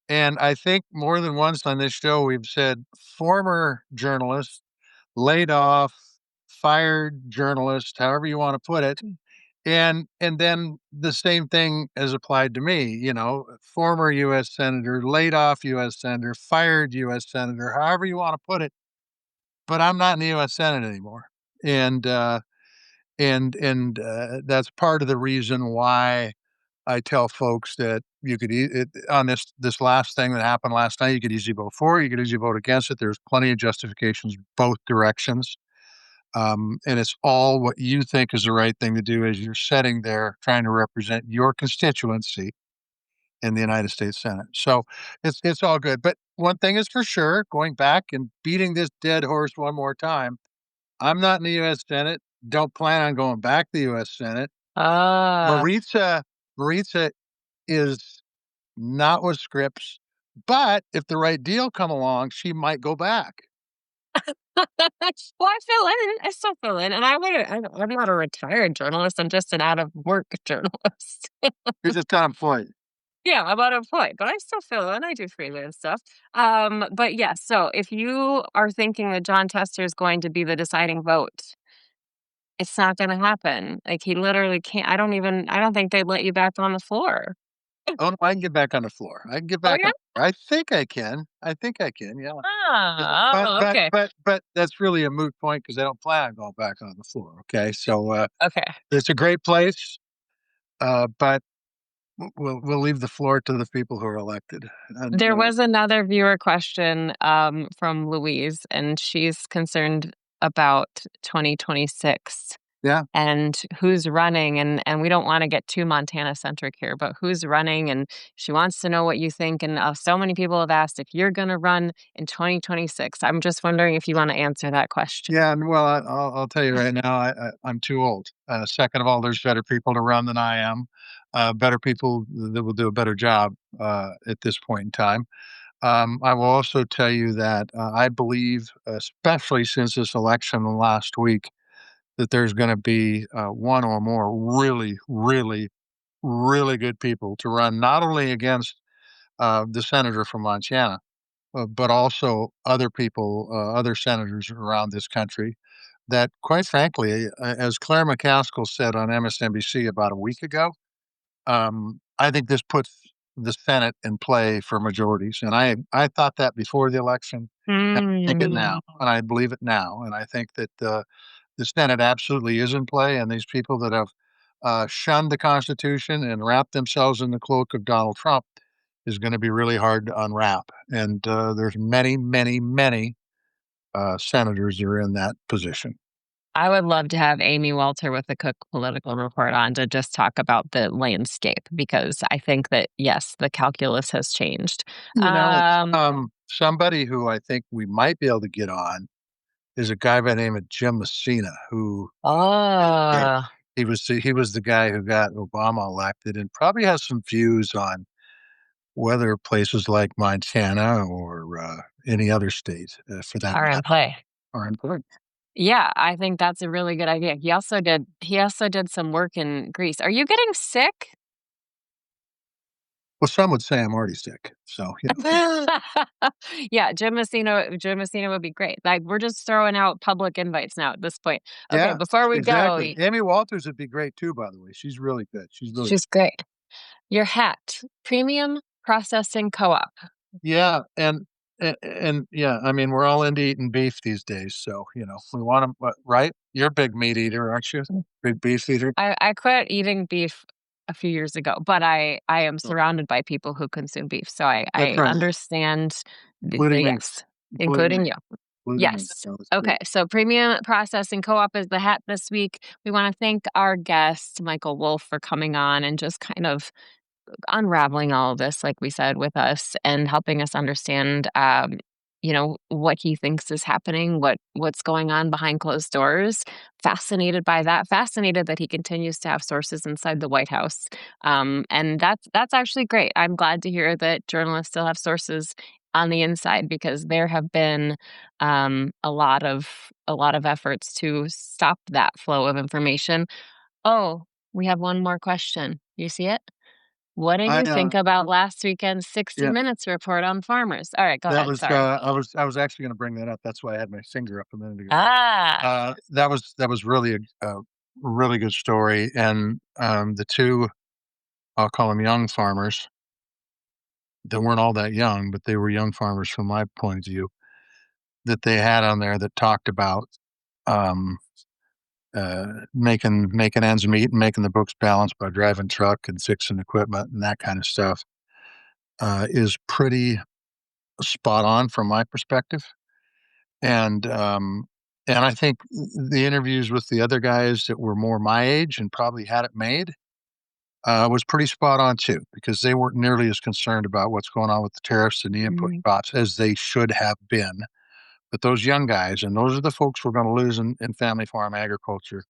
And I think more than once on this show, we've said former journalists, laid off, fired journalist, however you want to put it. And then the same thing is applied to me, former US senator, laid off US senator, fired US senator, however you want to put it, but I'm not in the US Senate anymore. And that's part of the reason why I tell folks that you could on this last thing that happened last night, you could easily vote for it, you could easily vote against it. There's plenty of justifications both directions. And it's all what you think is the right thing to do as you're sitting there trying to represent your constituency in the United States Senate. So it's all good. But one thing is for sure, going back and beating this dead horse one more time, I'm not in the U.S. Senate. Don't plan on going back to the U.S. Senate. Ah. Maritza is not with Scripps, but if the right deal come along, she might go back. Well, I fill in. I still fill in, and I'm not a retired journalist. I'm just an out of work journalist. You're just unemployed. Yeah, I'm unemployed, but I still fill in. I do freelance stuff. But yeah, so if you are thinking that John Tester is going to be the deciding vote, it's not going to happen. Like he literally can't. I don't think they'd let you back on the floor. Oh, no, I can get back on the floor. I can get Oh back yeah. on. I think I can. I think I can. Yeah. Ah, oh, okay, But that's really a moot point because I don't plan on going back on the floor. Okay, so okay. it's a great place, but we'll leave the floor to the people who are elected. And There was another viewer question from Louise, and she's concerned about 2026 yeah, and who's running. And we don't want to get too Montana centric here, but who's running? And she wants to know what you think. And so many people have asked if you're going to run in 2026. I'm just wondering if you want to answer that question. yeah. And well, I'll tell you right now, I'm too old. Second of all, there's better people to run than I am. Better people that will do a better job at this point in time. I will also tell you that I believe, especially since this election last week, that there's going to be one or more really, really, really good people to run not only against the senator from Montana, but also other people, other senators around this country that, quite frankly, as Claire McCaskill said on MSNBC about a week ago, I think this puts the Senate in play for majorities. And I thought that before the election. And I think it now, and I believe it now. And I think that the Senate absolutely is in play. And these people that have shunned the Constitution and wrapped themselves in the cloak of Donald Trump is going to be really hard to unwrap. And there's many, many, many senators that are in that position. I would love to have Amy Walter with the Cook Political Report on to just talk about the landscape because I think that, yes, the calculus has changed. Somebody who I think we might be able to get on is a guy by the name of Jim Messina, who Oh, he was the guy who got Obama elected and probably has some views on whether places like Montana or any other state, for that are in matter, play. are important. Yeah, I think that's a really good idea. He also did some work in Greece. Are you getting sick? Well, some would say I'm already sick, so Yeah, Jim Messina would be great. Like, we're just throwing out public invites now at this point. Okay, yeah, before we go, exactly. Amy Walters would be great too, by the way. She's really good. She's really she's great. Your hat, Premium Processing Co-op. yeah, and yeah. I mean, we're all into eating beef these days, so we want them, right? You're a big meat eater, aren't you? Big beef eater. I quit eating beef a few years ago, but I am surrounded by people who consume beef, so That's I right, understand the including me, yes, including me, including you. including me. Yes. So it's Okay, great. so Premium Processing Co-op is the hat this week. We wanna thank our guest, Michael Wolff, for coming on and just kind of unraveling all of this, like we said, with us and helping us understand, what he thinks is happening, what's going on behind closed doors. Fascinated by that. Fascinated that he continues to have sources inside the White House, and that's actually great. I'm glad to hear that journalists still have sources on the inside because there have been a lot of efforts to stop that flow of information. Oh, we have one more question. You see it? What did I you think about last weekend's 60 yeah, Minutes report on farmers? All right, go that ahead, was sorry. I was actually going to bring that up. That's why I had my finger up a minute ago. Ah, That was really a really good story, and the two, I'll call them young farmers. They weren't all that young, but they were young farmers from my point of view that they had on there that talked about um, making ends meet and making the books balance by driving truck and fixing equipment and that kind of stuff is pretty spot on from my perspective. And and I think the interviews with the other guys that were more my age and probably had it made was pretty spot on too, because they weren't nearly as concerned about what's going on with the tariffs and the input mhm, costs as they should have been. But those young guys, and those are the folks we're going to lose in family farm agriculture,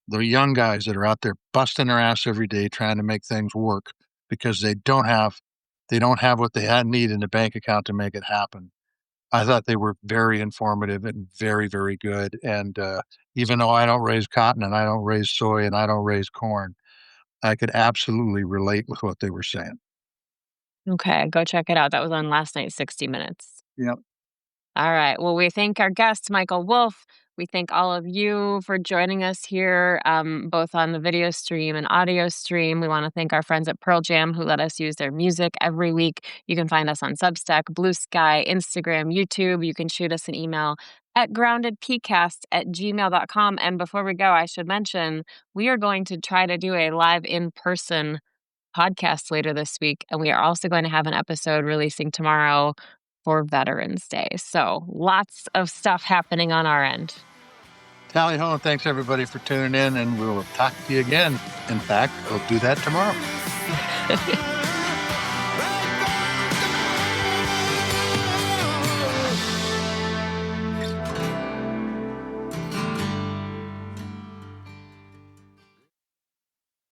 the young guys that are out there busting their ass every day trying to make things work because they don't have what they had need in the bank account to make it happen. I thought they were very informative and very, very good. And even though I don't raise cotton and I don't raise soy and I don't raise corn, I could absolutely relate with what they were saying. okay, go check it out. That was on last night's 60 Minutes. Yep. All right. Well, we thank our guest, Michael Wolff. We thank all of you for joining us here, both on the video stream and audio stream. We want to thank our friends at Pearl Jam who let us use their music every week. You can find us on Substack, Blue Sky, Instagram, YouTube. You can shoot us an email at groundedpcast@gmail.com. And before we go, I should mention we are going to try to do a live in person podcast later this week. And we are also going to have an episode releasing tomorrow for Veterans Day. So lots of stuff happening on our end. Tally ho, and thanks everybody for tuning in, and we'll talk to you again. In fact, we'll do that tomorrow.